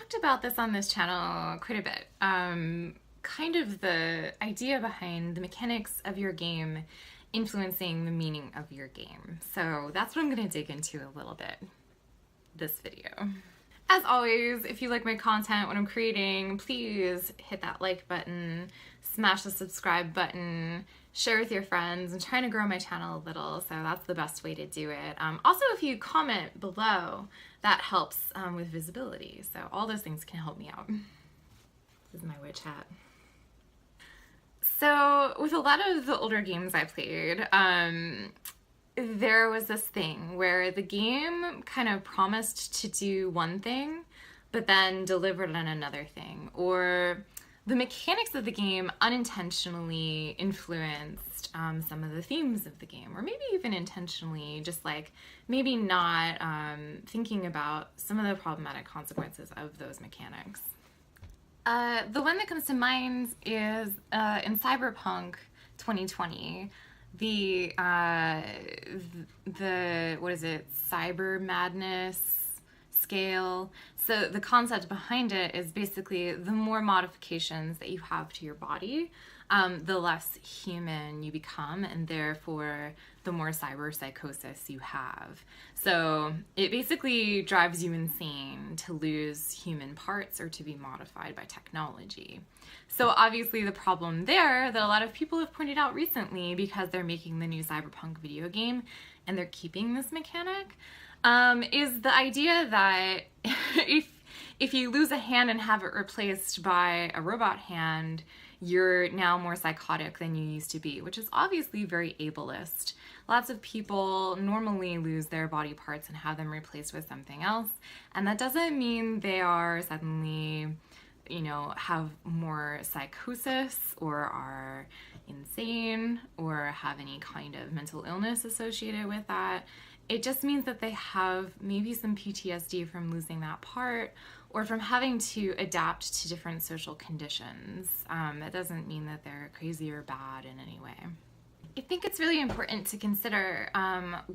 talked about this on this channel quite a bit. Kind of the idea behind the mechanics of your game influencing the meaning of your game. So that's what I'm going to dig into a little bit this video. As always, if you like my content, what I'm creating, please hit that like button, smash the subscribe button, share with your friends. I'm trying to grow my channel a little, so that's the best way to do it. Also, if you comment below, that helps with visibility. So all those things can help me out. This is my witch hat. So with a lot of the older games I played, there was this thing where the game kind of promised to do one thing, but then delivered on another thing. Or the mechanics of the game unintentionally influenced some of the themes of the game, or maybe even intentionally, just like maybe not thinking about some of the problematic consequences of those mechanics. The one that comes to mind is in Cyberpunk 2020, the what is it, cyber madness scale. So the concept behind it is basically the more modifications that you have to your body, the less human you become, and therefore the more cyber psychosis you have. So it basically drives you insane to lose human parts or to be modified by technology. So obviously the problem there that a lot of people have pointed out recently, because they're making the new Cyberpunk video game and they're keeping this mechanic, is the idea that if you lose a hand and have it replaced by a robot hand, you're now more psychotic than you used to be, which is obviously very ableist. Lots of people normally lose their body parts and have them replaced with something else, and that doesn't mean they are suddenly, you know, have more psychosis or are insane or have any kind of mental illness associated with that. It just means that they have maybe some PTSD from losing that part, or from having to adapt to different social conditions. That doesn't mean that they're crazy or bad in any way. I think it's really important to consider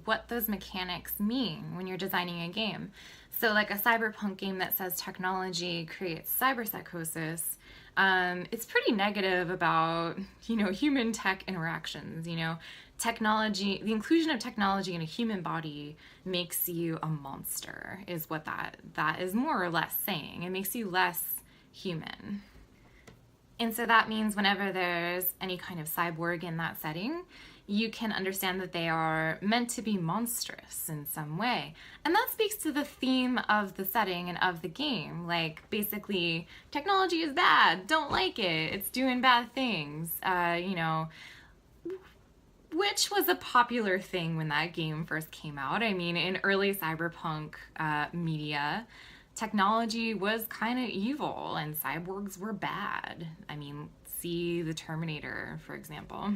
what those mechanics mean when you're designing a game. So like a cyberpunk game that says technology creates cyber psychosis, it's pretty negative about, you know, human tech interactions. You know, technology, the inclusion of technology in a human body makes you a monster, is what that is more or less saying. It makes you less human. And so that means whenever there's any kind of cyborg in that setting, you can understand that they are meant to be monstrous in some way. And that speaks to the theme of the setting and of the game. Like, basically, technology is bad, don't like it, it's doing bad things, you know, which was a popular thing when that game first came out. I mean, in early cyberpunk media, technology was kind of evil and cyborgs were bad. I mean, see the Terminator, for example.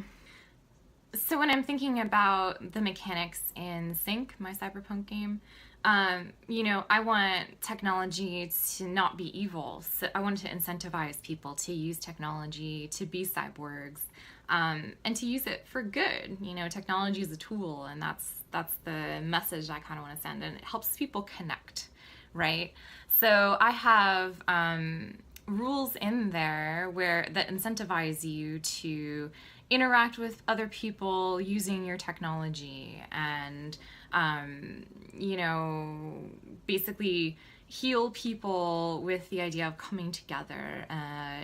So when I'm thinking about the mechanics in Sync, my cyberpunk game, you know, I want technology to not be evil. So I want to incentivize people to use technology to be cyborgs, and to use it for good. You know, technology is a tool, and that's the message I kind of want to send, and it helps people connect, right? So I have rules in there that incentivize you to interact with other people using your technology, and you know, basically heal people with the idea of coming together,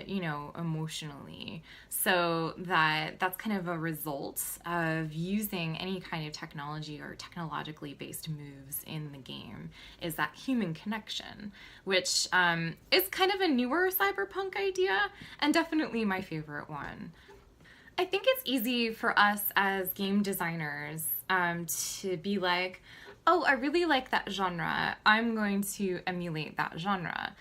you know, emotionally. So that's kind of a result of using any kind of technology or technologically based moves in the game, is that human connection, which is kind of a newer cyberpunk idea and definitely my favorite one. I think it's easy for us as game designers to be like, oh, I really like that genre, I'm going to emulate that genre.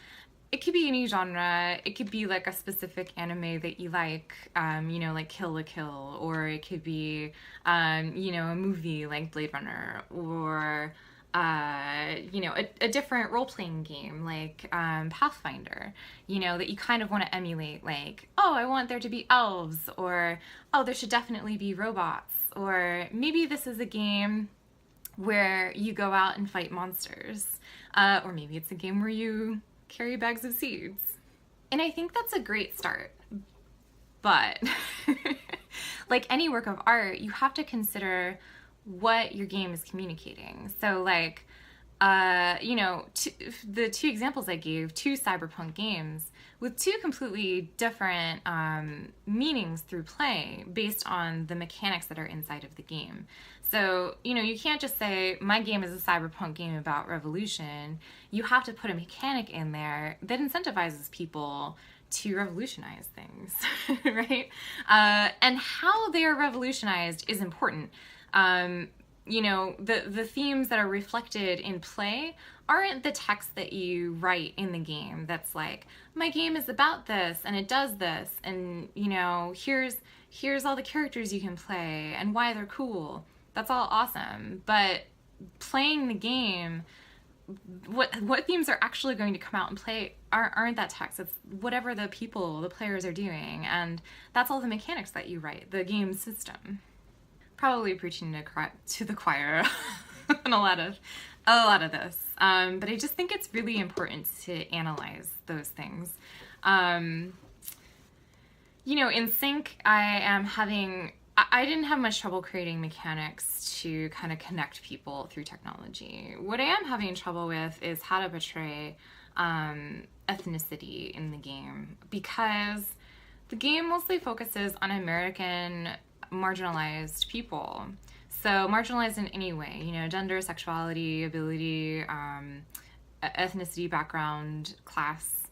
It could be any genre. It could be like a specific anime that you like, you know, like Kill la Kill, or it could be, you know, a movie like Blade Runner, or you know, a different role-playing game like Pathfinder, you know, that you kind of want to emulate, like, oh, I want there to be elves, or oh, there should definitely be robots, or maybe this is a game where you go out and fight monsters, or maybe it's a game where you carry bags of seeds. And I think that's a great start. But like any work of art, you have to consider what your game is communicating. So like, the two examples I gave, two cyberpunk games with two completely different meanings through play based on the mechanics that are inside of the game. So, you can't just say, my game is a cyberpunk game about revolution. You have to put a mechanic in there that incentivizes people to revolutionize things, right? And how they are revolutionized is important. The themes that are reflected in play aren't the text that you write in the game that's like, my game is about this and it does this, and here's all the characters you can play and why they're cool. That's all awesome. But playing the game, what themes are actually going to come out and play aren't that text. It's whatever the players are doing, and that's all the mechanics that you write, the game system. Probably preaching to the choir on a lot of this, but I just think it's really important to analyze those things. In Sync, I didn't have much trouble creating mechanics to kind of connect people through technology. What I am having trouble with is how to portray ethnicity in the game, because the game mostly focuses on American marginalized people. So marginalized in any way, gender, sexuality, ability, ethnicity, background, class.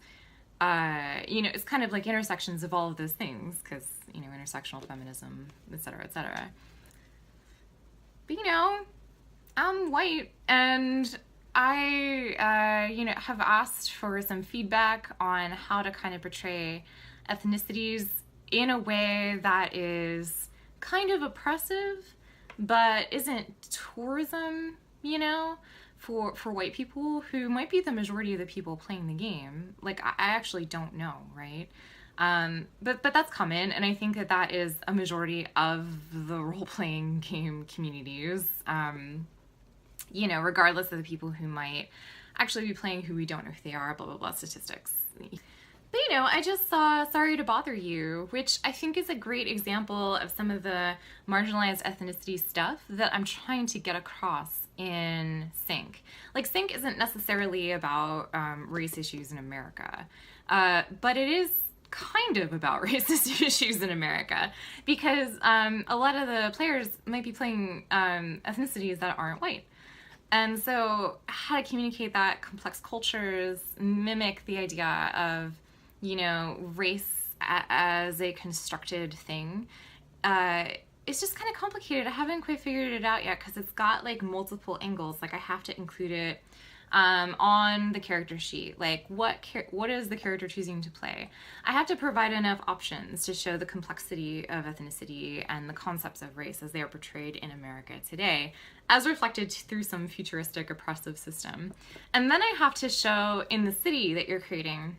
It's kind of like intersections of all of those things, because, intersectional feminism, et cetera, et cetera. But, I'm white, and I, have asked for some feedback on how to kind of portray ethnicities in a way that is kind of oppressive, but isn't tourism, for white people who might be the majority of the people playing the game. Like, I actually don't know, right? But that's common, and I think that is a majority of the role-playing game communities, regardless of the people who might actually be playing who we don't know who they are, blah, blah, blah, statistics. But, I just saw Sorry to Bother You, which I think is a great example of some of the marginalized ethnicity stuff that I'm trying to get across in Sync. Like, Sync isn't necessarily about race issues in America, but it is kind of about racist issues in America, because a lot of the players might be playing ethnicities that aren't white. And so how to communicate that complex cultures, mimic the idea of, race as a constructed thing, it's just kind of complicated. I haven't quite figured it out yet, because it's got like multiple angles. Like, I have to include it on the character sheet. Like, what is the character choosing to play? I have to provide enough options to show the complexity of ethnicity and the concepts of race as they are portrayed in America today, as reflected through some futuristic oppressive system. And then I have to show in the city that you're creating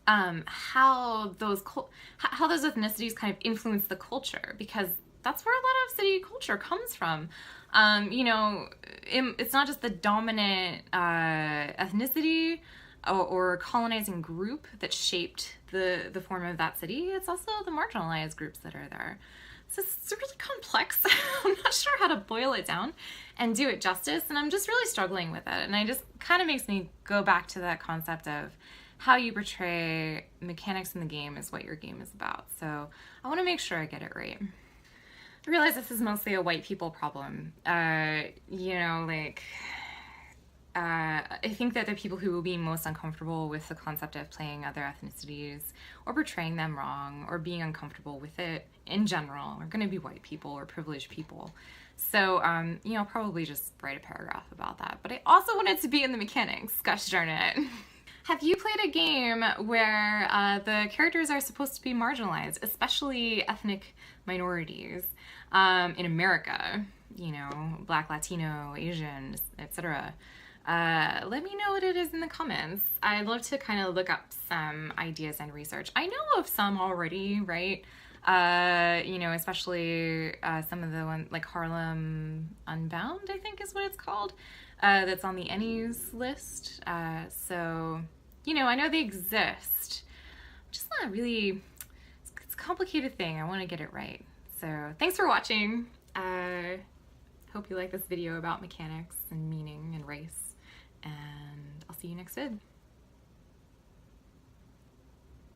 how those ethnicities kind of influence the culture, because that's where a lot of city culture comes from. It's not just the dominant ethnicity or colonizing group that shaped the form of that city. It's also the marginalized groups that are there. So it's really complex. I'm not sure how to boil it down and do it justice, and I'm just really struggling with it. And it just kind of makes me go back to that concept of how you portray mechanics in the game is what your game is about. So I want to make sure I get it right. I realize this is mostly a white people problem. I think that the people who will be most uncomfortable with the concept of playing other ethnicities or portraying them wrong or being uncomfortable with it in general are going to be white people or privileged people. So, I'll probably just write a paragraph about that. But I also want it to be in the mechanics, gosh darn it. Have you played a game where the characters are supposed to be marginalized, especially ethnic minorities in America? Black, Latino, Asian, etc. Let me know what it is in the comments. I'd love to kind of look up some ideas and research. I know of some already, right? Especially some of the ones like Harlem Unbound, I think is what it's called, that's on the Ennies list. So you know, I know they exist. I'm just not really, it's a complicated thing. I want to get it right. So thanks for watching. Hope you like this video about mechanics and meaning and race, and I'll see you next vid.